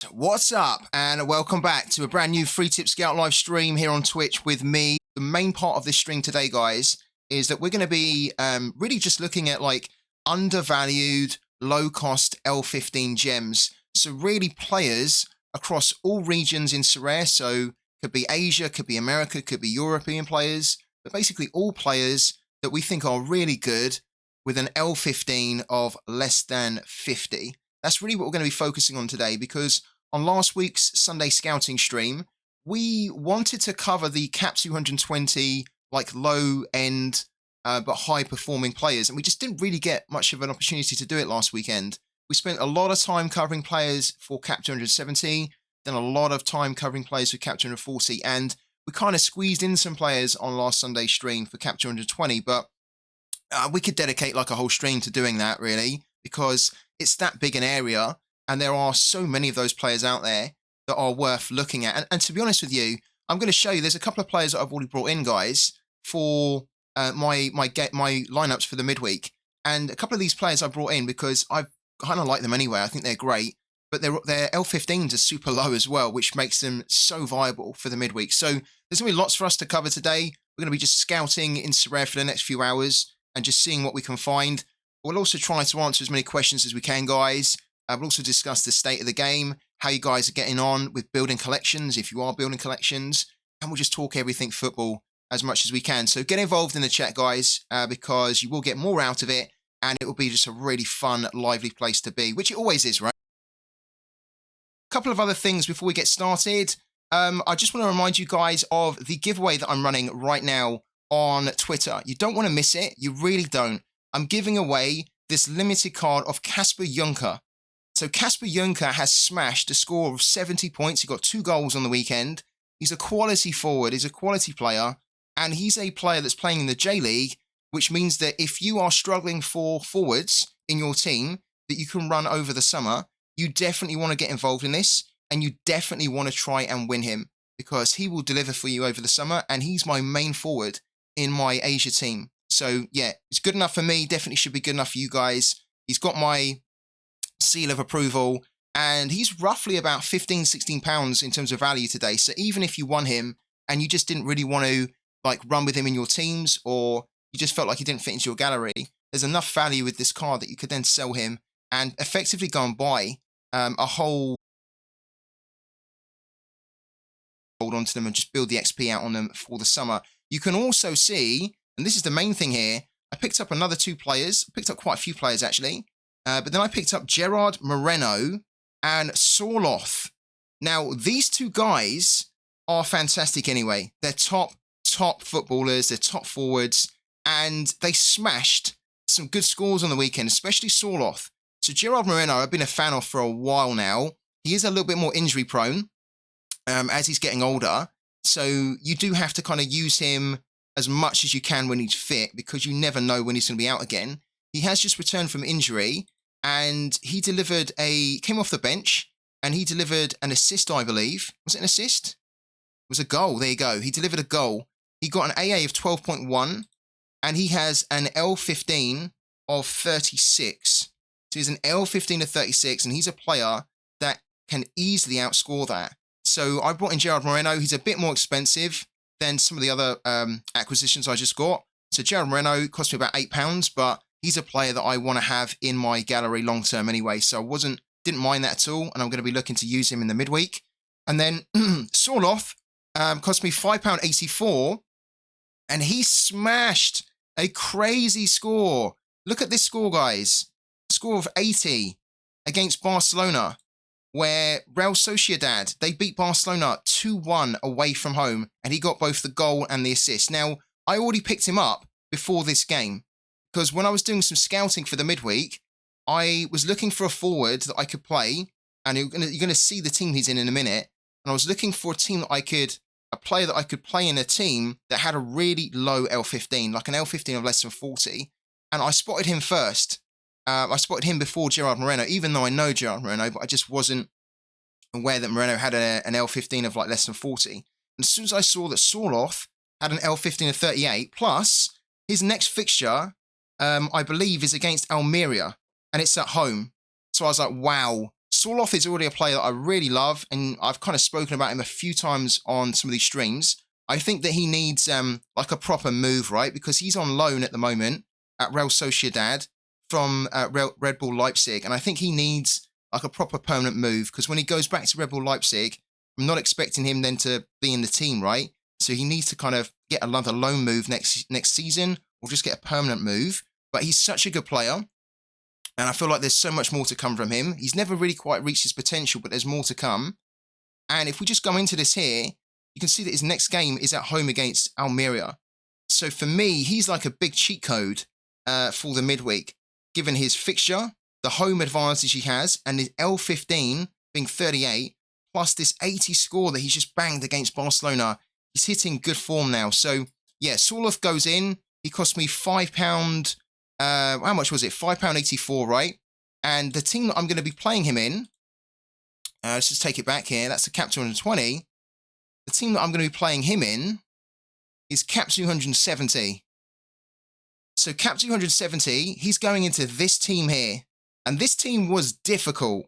What's up, and welcome back to a brand new Free Tip Scout live stream here on Twitch with me. The main part of this stream today, guys, is that we're going to be really just looking at like undervalued, low-cost L15 gems. So really players across all regions in Sorare. So could be Asia, could be America, could be European players, but basically all players that we think are really good with an L15 of less than 50. That's really what we're going to be focusing on today, because on last week's Sunday scouting stream, we wanted to cover the cap 220, like low end, but high performing players. And we just didn't really get much of an opportunity to do it last weekend. We spent a lot of time covering players for cap 270, then a lot of time covering players for cap 240. And we kind of squeezed in some players on last Sunday's stream for cap 220, but we could dedicate like a whole stream to doing that, really, because it's that big an area, and there are so many of those players out there that are worth looking at. And to be honest with you, I'm going to show you, there's a couple of players that I've already brought in, guys, for my lineups for the midweek. And a couple of these players I brought in because I kind of like them anyway. I think they're great, but their L15s are super low as well, which makes them so viable for the midweek. So there's going to be lots for us to cover today. We're going to be just scouting in Sorare for the next few hours and just seeing what we can find. We'll also try to answer as many questions as we can, guys. We'll also discuss the state of the game, how you guys are getting on with building collections, if you are building collections, and we'll just talk everything football as much as we can. So get involved in the chat, guys, because you will get more out of it, and it will be just a really fun, lively place to be, which it always is, right? A couple of other things before we get started. I just want to remind you guys of the giveaway that I'm running right now on Twitter. You don't want to miss it. You really don't. I'm giving away this limited card of Kasper Junker. So Kasper Junker has smashed a score of 70 points. He got 2 goals on the weekend. He's a quality forward. He's a quality player. And he's a player that's playing in the J-League, which means that if you are struggling for forwards in your team that you can run over the summer, you definitely want to get involved in this, and you definitely want to try and win him, because he will deliver for you over the summer, and he's my main forward in my Asia team. So yeah, it's good enough for me, definitely should be good enough for you guys. He's got my seal of approval, and he's roughly about 15, 16 pounds in terms of value today. So even if you won him and you just didn't really want to like run with him in your teams, or you just felt like he didn't fit into your gallery, there's enough value with this card that you could then sell him and effectively go and buy a whole, hold on to them and just build the XP out on them for the summer. You can also see, and this is the main thing here, I picked up another 2 players. I picked up quite a few players, actually. But then I picked up Gerard Moreno and Sorloth. Now, these 2 guys are fantastic anyway. They're top footballers. They're top forwards. And they smashed some good scores on the weekend, especially Sorloth. So Gerard Moreno, I've been a fan of for a while now. He is a little bit more injury prone as he's getting older. So you do have to kind of use him as much as you can when he's fit, because you never know when he's going to be out again. He has just returned from injury, and he came off the bench, and he delivered an assist, I believe. Was it an assist? It was a goal. There you go. He delivered a goal. He got an AA of 12.1, and he has an L15 of 36. So he's an L15 of 36, and he's a player that can easily outscore that. So I brought in Gerard Moreno. He's a bit more expensive than some of the other acquisitions I just got. So Gerard Moreno cost me about £8, but he's a player that I want to have in my gallery long term anyway. So I didn't mind that at all, and I'm going to be looking to use him in the midweek. And then Sorloth cost me £5.84, and he smashed a crazy score. Look at this score, guys. Score of 80 against Barcelona, where Real Sociedad, they beat Barcelona 2-1 away from home, and he got both the goal and the assist. Now, I already picked him up before this game, because when I was doing some scouting for the midweek, I was looking for a forward that I could play, and you're going to see the team he's in a minute, and I was looking for a player that I could play in a team that had a really low L15, like an L15 of less than 40, and I spotted him first. I spotted him before Gerard Moreno, even though I know Gerard Moreno, but I just wasn't aware that Moreno had an L15 of like less than 40. And as soon as I saw that Sorloth had an L15 of 38, plus his next fixture, I believe, is against Almeria, and it's at home. So I was like, wow. Sorloth is already a player that I really love, and I've kind of spoken about him a few times on some of these streams. I think that he needs like a proper move, right? Because he's on loan at the moment at Real Sociedad from Red Bull Leipzig, and I think he needs like a proper permanent move, because when he goes back to Red Bull Leipzig, I'm not expecting him then to be in the team, right? So he needs to kind of get another loan move next season, or just get a permanent move. But he's such a good player, and I feel like there's so much more to come from him. He's never really quite reached his potential, but there's more to come. And if we just go into this here, you can see that his next game is at home against Almeria. So for me, he's like a big cheat code for the midweek, given his fixture, the home advantage he has, and his L15 being 38, plus this 80 score that he's just banged against Barcelona. He's hitting good form now. So yeah, Sorloth goes in. He cost me £5. How much was it? £5.84, right? And the team that I'm going to be playing him in, let's just take it back here. That's the Cap 220. The team that I'm going to be playing him in is Cap 270. So Cap 270, he's going into this team here. And this team was difficult.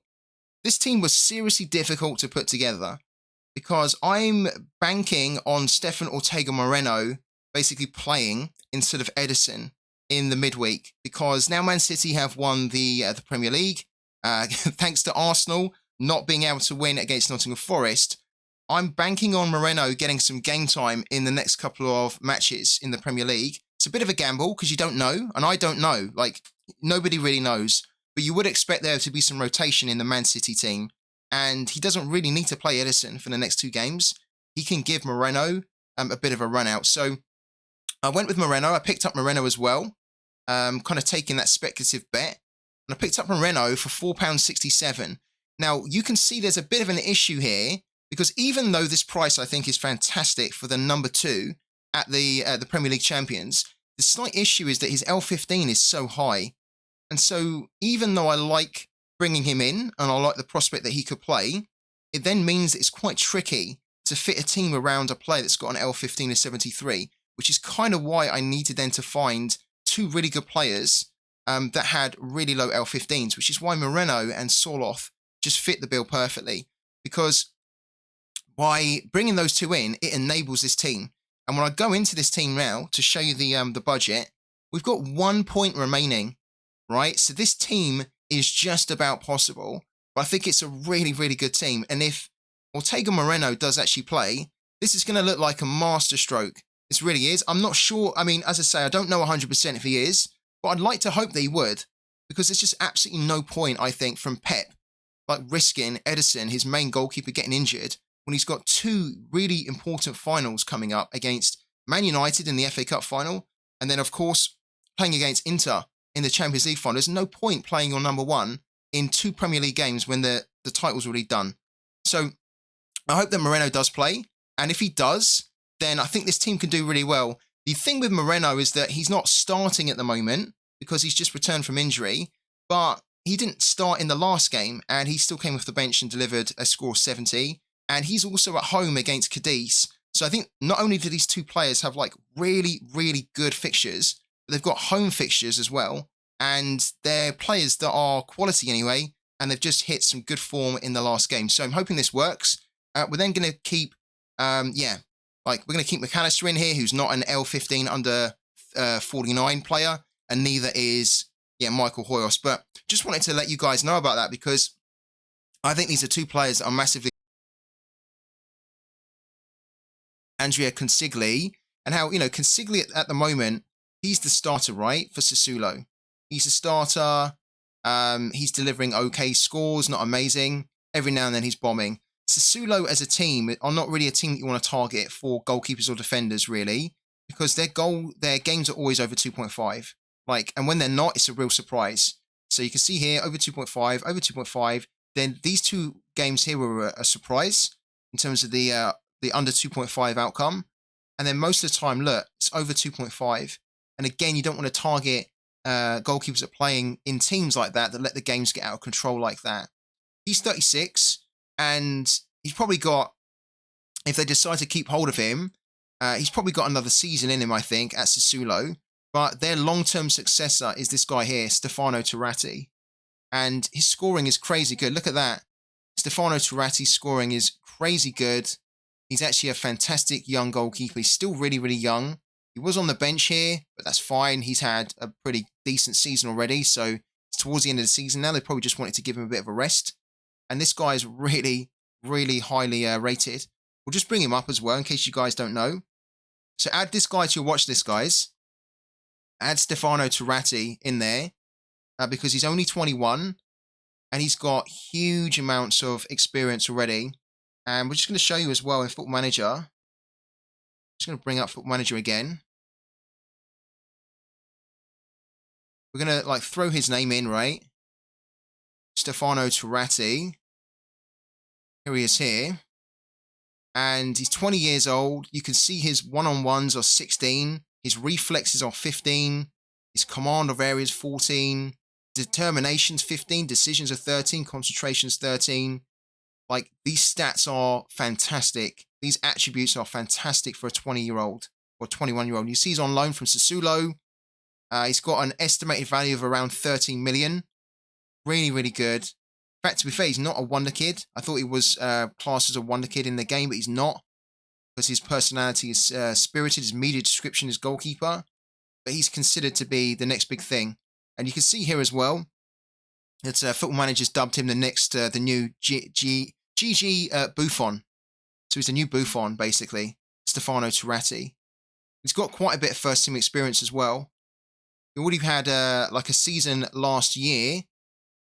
This team was seriously difficult to put together, because I'm banking on Stefan Ortega Moreno basically playing instead of Edison in the midweek, because now Man City have won the Premier League, thanks to Arsenal not being able to win against Nottingham Forest. I'm banking on Moreno getting some game time in the next couple of matches in the Premier League. It's a bit of a gamble, because you don't know, and I don't know. Like, nobody really knows. But you would expect there to be some rotation in the Man City team, and he doesn't really need to play Edison for the next 2 games. He can give Moreno a bit of a run out. So I went with Moreno. I picked up Moreno as well, kind of taking that speculative bet. And I picked up Moreno for £4.67. Now, you can see there's a bit of an issue here, because even though this price I think is fantastic for the number 2 at the Premier League champions, the slight issue is that his L15 is so high. And so even though I like bringing him in, and I like the prospect that he could play, it then means that it's quite tricky to fit a team around a player that's got an L15 of 73, which is kind of why I needed then to find 2 really good players that had really low L15s, which is why Moreno and Sorloth just fit the bill perfectly. Because by bringing those 2 in, it enables this team. And when I go into this team now to show you the budget, we've got 1 point remaining, right? So this team is just about possible, but I think it's a really, really good team. And if Ortega Moreno does actually play, this is going to look like a masterstroke. This really is. I'm not sure. I mean, as I say, I don't know 100% if he is, but I'd like to hope that he would, because there's just absolutely no point, I think, from Pep, like risking Edison, his main goalkeeper, getting injured when he's got 2 really important finals coming up against Man United in the FA Cup final, and then, of course, playing against Inter in the Champions League final. There's no point playing your number 1 in 2 Premier League games when the title's already done. So I hope that Moreno does play, and if he does, then I think this team can do really well. The thing with Moreno is that he's not starting at the moment because he's just returned from injury, but he didn't start in the last game, and he still came off the bench and delivered a score of 70, and he's also at home against Cadiz. So I think not only do these 2 players have like really, really good fixtures, but they've got home fixtures as well, and they're players that are quality anyway, and they've just hit some good form in the last game. So I'm hoping this works. We're then going to keep, we're going to keep McAllister in here, who's not an L15 under 49 player, and neither is, Michael Hoyos. But just wanted to let you guys know about that, because I think these are 2 players that are massively Andrea Consigli, and how, Consigli at the moment, he's the starter, right, for Sassuolo. He's a starter. He's delivering okay scores, not amazing. Every now and then he's bombing. Sassuolo as a team are not really a team that you want to target for goalkeepers or defenders, really, because their games are always over 2.5. And when they're not, it's a real surprise. So you can see here, over 2.5, over 2.5. Then these 2 games here were a surprise in terms of the under 2.5 outcome. And then most of the time, look, it's over 2.5. And again, you don't want to target goalkeepers that are playing in teams like that let the games get out of control like that. He's 36, and he's probably got, if they decide to keep hold of him, he's probably got another season in him, I think, at Sassuolo. But their long-term successor is this guy here, Stefano Turati. and his scoring is crazy good. Look at that. Stefano Turati's scoring is crazy good. He's actually a fantastic young goalkeeper. He's still really, really young. He was on the bench here, but that's fine. He's had a pretty decent season already, so it's towards the end of the season now. They probably just wanted to give him a bit of a rest. And this guy is really, really highly rated. We'll just bring him up as well in case you guys don't know. So add this guy to your watch list, guys. Add Stefano Turati in there because he's only 21 and he's got huge amounts of experience already. And we're just going to show you as well in Football Manager. Just going to bring up Football Manager again. We're going to like throw his name in, right? Stefano Turati. Here he is here. And he's 20 years old. You can see his one-on-ones are 16. His reflexes are 15. His command of areas 14. Determination's 15. Decisions are 13. Concentration's 13. Like, these stats are fantastic. These attributes are fantastic for a 20-year-old or 21-year-old. You see he's on loan from Sassuolo. He's got an estimated value of around 13 million. Really, really good. In fact, to be fair, he's not a wonder kid. I thought he was classed as a wonder kid in the game, but he's not. Because his personality is spirited, his media description is goalkeeper. But he's considered to be the next big thing. And you can see here as well, that Football Manager's dubbed him the new GG Buffon. So he's the new Buffon, basically. Stefano Turati. He's got quite a bit of first team experience as well. He already had like a season last year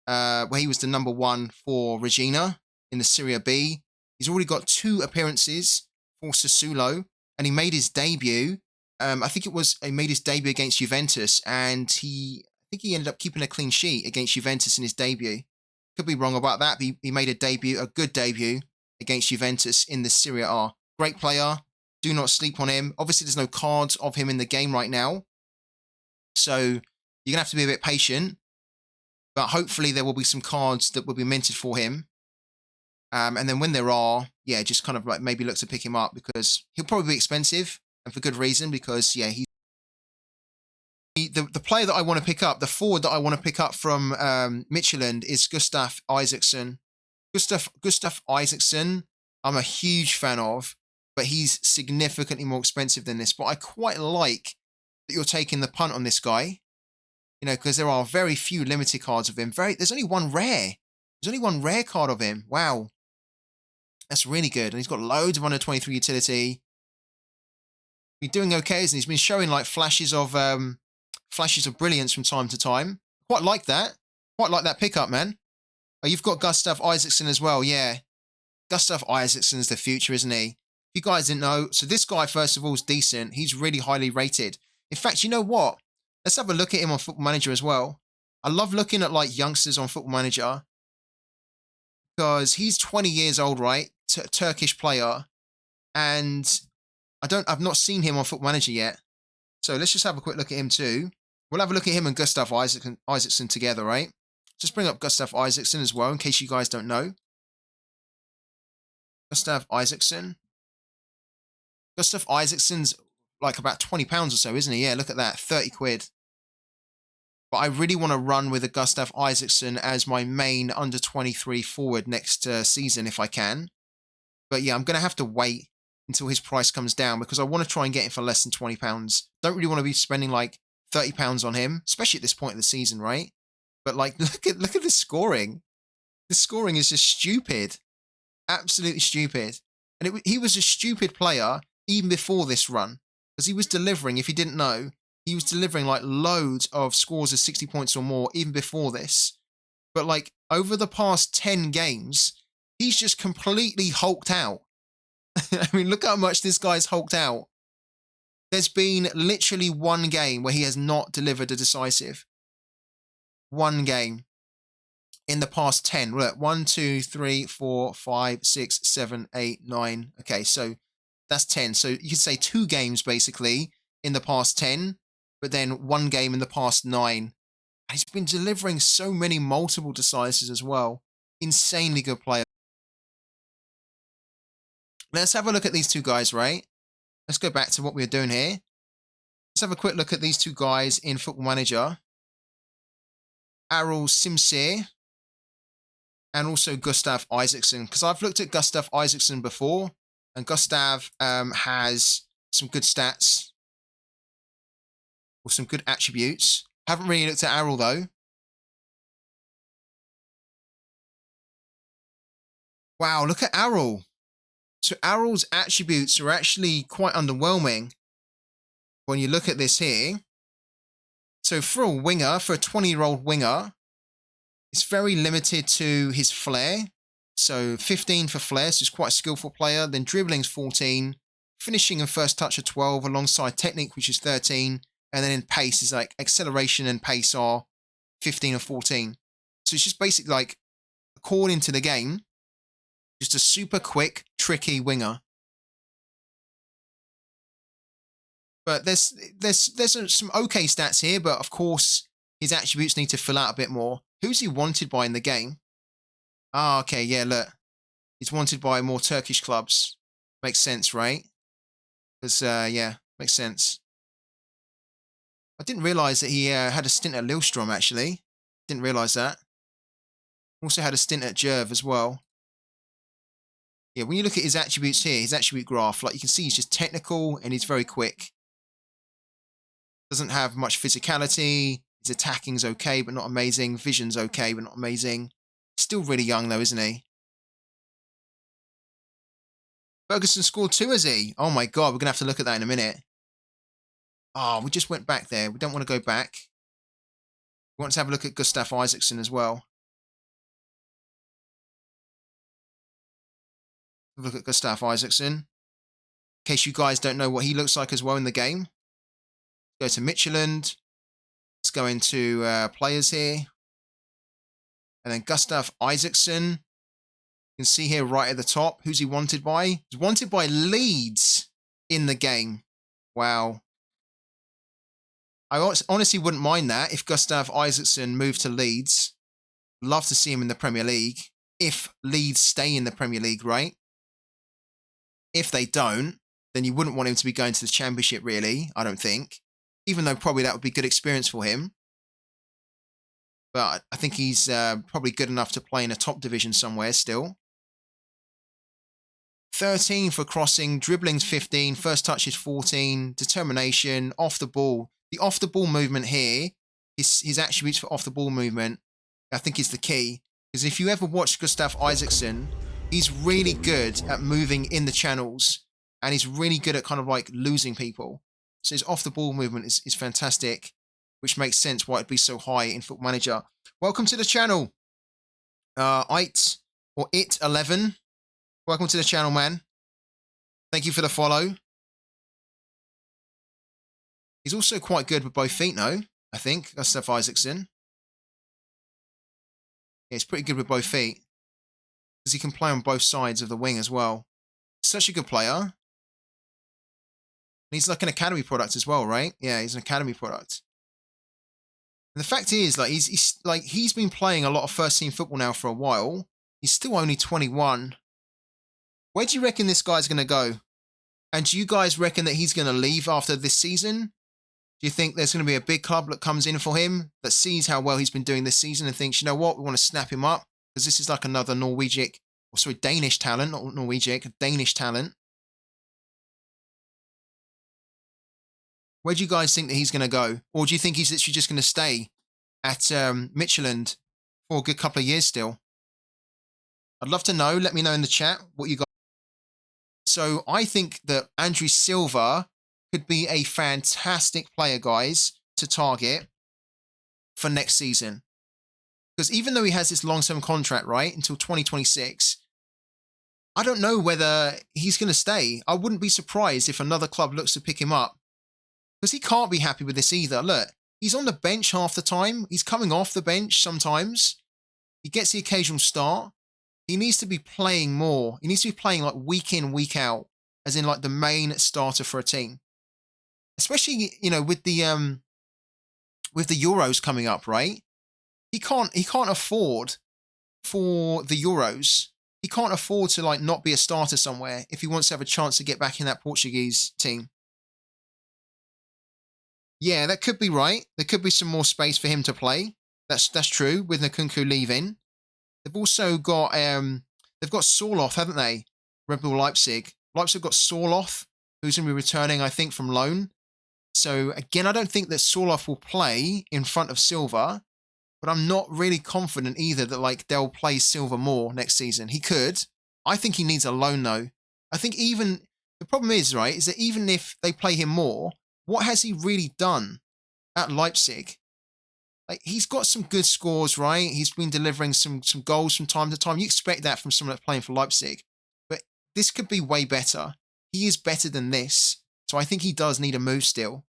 where he was the number 1 for Regina in the Serie B. He's already got 2 appearances for Sassuolo, and he made his debut. I think he made his debut against Juventus, and I think he ended up keeping a clean sheet against Juventus in his debut. Could be wrong about that, but he made a good debut against Juventus in the Serie A. Great player. Do not sleep on him. Obviously, there's no cards of him in the game right now, so you're going to have to be a bit patient. But hopefully there will be some cards that will be minted for him. And then when there are, yeah, just kind of like maybe look to pick him up because he'll probably be expensive and for good reason because, yeah, the player that I want to pick up, the forward that I want to pick up from Midtjylland is Gustav Isaacson. Gustav Isaacson, I'm a huge fan of, but he's significantly more expensive than this. But I quite like that you're taking the punt on this guy. You know, because there are very few limited cards of him. There's only one rare. There's only one rare card of him. Wow. That's really good. And he's got loads of under 23 utility. He's doing okay, and he's been showing like flashes of brilliance from time to time. Quite like that. Quite like that pickup, man. Oh, you've got Gustav Isaacson as well, yeah. Gustav Isaacson's the future, isn't he? If you guys didn't know, so this guy, first of all, is decent. He's really highly rated. In fact, you know what? Let's have a look at him on Football Manager as well. I love looking at like youngsters on Football Manager because he's 20 years old, right? Turkish player, and I've not seen him on Football Manager yet. So let's just have a quick look at him too. We'll have a look at him and Gustav Isaacson together, right? Just bring up Gustav Isaacson as well in case you guys don't know. Gustav Isaacson. Gustav Isaacson's like about £20 or so, isn't he? Yeah, look at that, 30 quid. But I really want to run with a Gustav Isaacson as my main under 23 forward next season if I can. But yeah, I'm going to have to wait until his price comes down because I want to try and get him for less than £20. Don't really want to be spending like £30 on him, especially at this point of the season, right? But like, look at the scoring. The scoring is just stupid. Absolutely stupid. And he was a stupid player even before this run. Because he was delivering, if you didn't know, he was delivering like loads of scores of 60 points or more even before this. But like over the past 10 games, he's just completely hulked out. I mean, look how much this guy's hulked out. There's been literally one game where he has not delivered a decisive. One game in the past 10. Look, 1, 2, 3, 4, 5, 6, 7, 8, 9. Okay, so that's 10. So you could say 2 games basically in the past 10, but then 1 game in the past 9. He's been delivering so many multiple decisives as well. Insanely good player. Let's have a look at these 2 guys, right? Let's go back to what we were doing here. Let's have a quick look at these 2 guys in Football Manager. Aral Simsir, and also Gustav Isaacson. Because I've looked at Gustav Isaacson before, and Gustav has some good stats or some good attributes. Haven't really looked at Aral though. Wow, look at Aral. So Aral's attributes are actually quite underwhelming when you look at this here. So for a winger, for a 20-year-old winger, it's very limited to his flair. So 15 for flair, so he's quite a skillful player. Then dribbling's 14, finishing and first touch are 12, alongside technique, which is 13. And then in pace is like acceleration and pace are 15 and 14. So it's just basically like, according to the game, just a super quick, tricky winger. But there's some okay stats here, but of course his attributes need to fill out a bit more. Who's he wanted by in the game? Ah, okay, yeah, look. He's wanted by more Turkish clubs. Makes sense, right? Because, yeah, makes sense. I didn't realise that he had a stint at Lillestrøm, actually. Didn't realise that. Also had a stint at Jerv as well. Yeah, when you look at his attributes here, his attribute graph, like you can see he's just technical and he's very quick. Doesn't have much physicality. His attacking's okay, but not amazing. Vision's okay, but not amazing. Still really young, though, isn't he? Ferguson scored 2, has he? Oh, my God. We're going to have to look at that in a minute. Oh, we just went back there. We don't want to go back. We want to have a look at Gustav Isaacson as well. Look at Gustav Isaacson. In case you guys don't know what he looks like as well in the game. Go to Midtjylland. Let's go into players here. And then Gustav Isaacson. You can see here right at the top. Who's he wanted by? He's wanted by Leeds in the game. Wow. I honestly wouldn't mind that if Gustav Isaacson moved to Leeds. Love to see him in the Premier League. If Leeds stay in the Premier League, right? If they don't, then you wouldn't want him to be going to the Championship, really, I don't think. Even though probably that would be good experience for him. But I think he's probably good enough to play in a top division somewhere still. 13 for crossing, dribbling's 15, first touch is 14, determination, off the ball. The off the ball movement here, his attributes for off the ball movement, I think is the key. Because if you ever watch Gustav Isaacson, he's really good at moving in the channels. And he's really good at kind of like losing people. So his off the ball movement is fantastic, which makes sense why it'd be so high in Football Manager. Welcome to the channel. It11. Welcome to the channel, man. Thank you for the follow. He's also quite good with both feet, no? I think, Gustav Isaacson. Yeah, he's pretty good with both feet. Because he can play on both sides of the wing as well. Such a good player. And he's like an academy product as well, right? Yeah, he's an academy product. And the fact is, like, he's been playing a lot of first team football now for a while. He's still only 21. Where do you reckon this guy's going to go? And do you guys reckon that he's going to leave after this season? Do you think there's going to be a big club that comes in for him, that sees how well he's been doing this season and thinks, you know what, we want to snap him up? Because this is like another Danish talent, not Norwegic, Danish talent. Where do you guys think that he's going to go? Or do you think he's literally just going to stay at Midtjylland for a good couple of years still? I'd love to know. Let me know in the chat what you guys. So I think that Andrew Silva could be a fantastic player, guys, to target for next season. Because even though he has this long-term contract, right, until 2026, I don't know whether he's going to stay. I wouldn't be surprised if another club looks to pick him up. Because he can't be happy with this either. Look, he's on the bench half the time. He's coming off the bench sometimes. He gets the occasional start. He needs to be playing more. He needs to be playing like week in, week out, as in like the main starter for a team. Especially, you know, with the Euros coming up, right? He can't afford for the Euros. He can't afford to like not be a starter somewhere if he wants to have a chance to get back in that Portuguese team. Yeah, that could be right. There could be some more space for him to play. That's true with Nkunku leaving. They've also got Sorloth, haven't they? Red Bull Leipzig. Leipzig got Sorloth, who's going to be returning, I think, from loan. So again, I don't think that Sorloth will play in front of Silva, but I'm not really confident either that like they'll play Silva more next season. He could. I think he needs a loan though. I think even the problem is, right, is that even if they play him more, what has he really done at Leipzig? Like he's got some good scores, right? He's been delivering some goals from time to time. You expect that from someone that's playing for Leipzig, but this could be way better. He is better than this, so I think he does need a move still.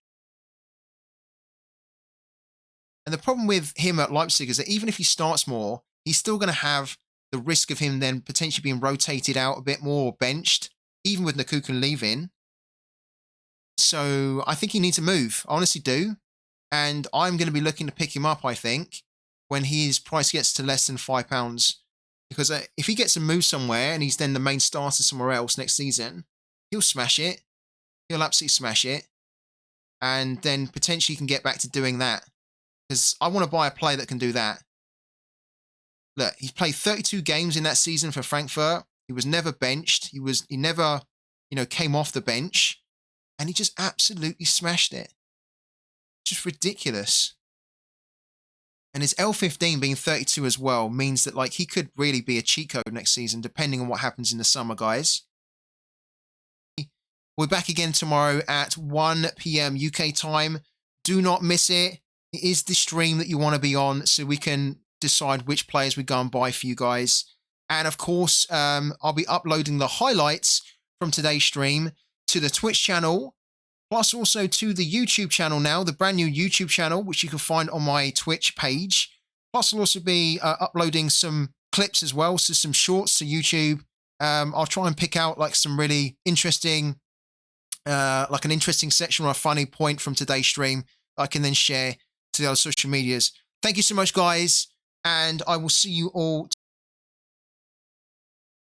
And the problem with him at Leipzig is that even if he starts more, he's still going to have the risk of him then potentially being rotated out a bit more or benched, even with Nkunku leaving. So I think he needs a move. I honestly do. And I'm going to be looking to pick him up, I think, when his price gets to less than £5. Because if he gets a move somewhere and he's then the main starter somewhere else next season, he'll smash it. He'll absolutely smash it. And then potentially can get back to doing that. Because I want to buy a player that can do that. Look, he's played 32 games in that season for Frankfurt. He was never benched. He never, came off the bench. And he just absolutely smashed it. Just ridiculous. And his L15 being 32 as well means that like he could really be a cheat code next season, depending on what happens in the summer, guys. We're back again tomorrow at 1 p.m. UK time. Do not miss it. It is the stream that you want to be on, so we can decide which players we go and buy for you guys. And of course, I'll be uploading the highlights from today's stream to the Twitch channel, plus also to the YouTube channel now, the brand new YouTube channel, which you can find on my Twitch page. Plus, I'll also be uploading some clips as well, so some shorts to YouTube. I'll try and pick out like some really interesting, like an interesting section or a funny point from today's stream I can then share to the other social medias. Thank you so much, guys, and I will see you all